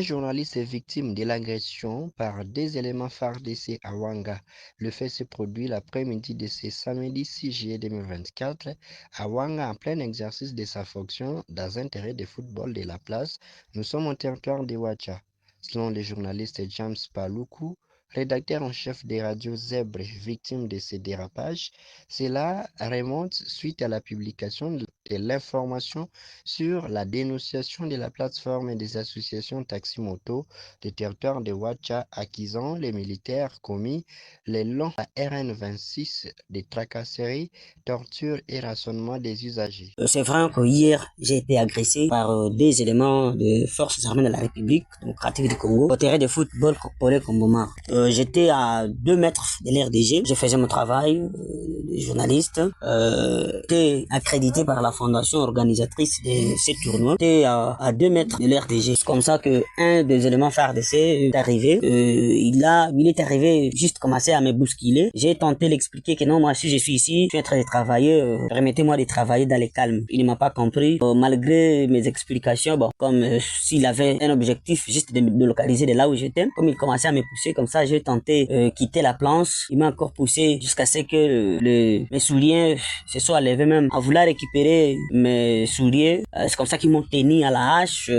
journaliste est victime de l'agression par des éléments FARDC à Ouanga. Le fait se produit l'après-midi de ce samedi 6 juillet 2024 à Ouanga en plein exercice de sa fonction dans un terrain de football de la place. Nous sommes au territoire de Ouacha. Selon le journaliste James Paluku, rédacteur en chef des radios Zèbre, victime de ces dérapages, cela remonte suite à la publication de l'information sur la dénonciation de la plateforme et des associations taxi-moto du territoire de Ouacha accusant les militaires commis le long de la RN26 des tracasseries, tortures et rationnement des usagers. C'est vrai que hier, j'ai été agressé par des éléments de forces armées de la République démocratique du Congo au terrain de football Kokpole Komboma. J'étais à 2 mètres de l'RDG. Je faisais mon travail de journaliste. J'étais accrédité par la fondation organisatrice de ces tournois. J'étais à 2 mètres de l'RDG. C'est comme ça que un des éléments FARDC est arrivé. Il est arrivé juste commencer à me bousculer. J'ai tenté d'expliquer que non, moi si je suis ici, je suis en train de travailler, permettez-moi de travailler dans les calmes. Il ne m'a pas compris. Malgré mes explications, comme s'il avait un objectif juste de localiser de là où j'étais, comme il commençait à me pousser comme ça, j'ai tenté quitter la planche. Il m'a encore poussé jusqu'à ce que mes souliers se soient levés même. En voulant récupérer mes souliers, c'est comme ça qu'ils m'ont tenu à la hache,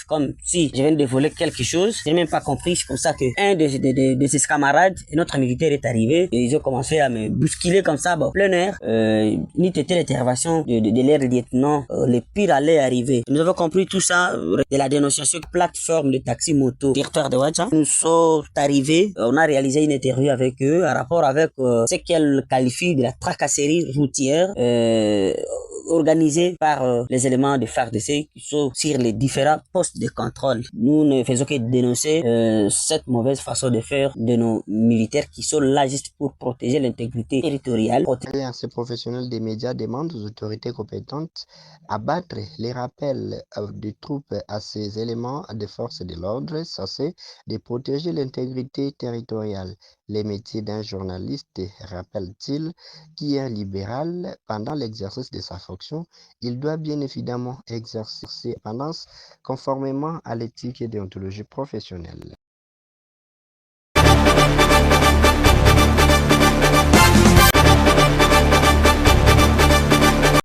comme si je venais de voler quelque chose. Je n'ai même pas compris. C'est comme ça que un de ses camarades, notre militaire est arrivé et ils ont commencé à me bousculer comme ça, plein air. Ni était l'intervention de l'air lieutenant, le pire allait arriver. Nous avons compris tout ça de la dénonciation de plateforme de taxi moto territoire de Ouacha. Nous sommes arrivés, on a réalisé une interview avec eux en rapport avec ce qu'elle qualifie de la tracasserie routière organisée par les éléments de FARDC qui sont sur les différents postes de contrôle. Nous ne faisons que dénoncer cette mauvaise façon de faire de nos militaires qui sont là juste pour protéger l'intégrité territoriale. L'Alliance professionnelle des médias demande aux autorités compétentes à battre les rappels des troupes à ces éléments de force de l'ordre censés de protéger l'intégrité territoriale. Les métiers d'un journaliste, rappelle-t-il, qui est libéral pendant l'exercice de sa fonction, il doit bien évidemment exercer indépendance conformément à l'éthique et déontologie professionnelle.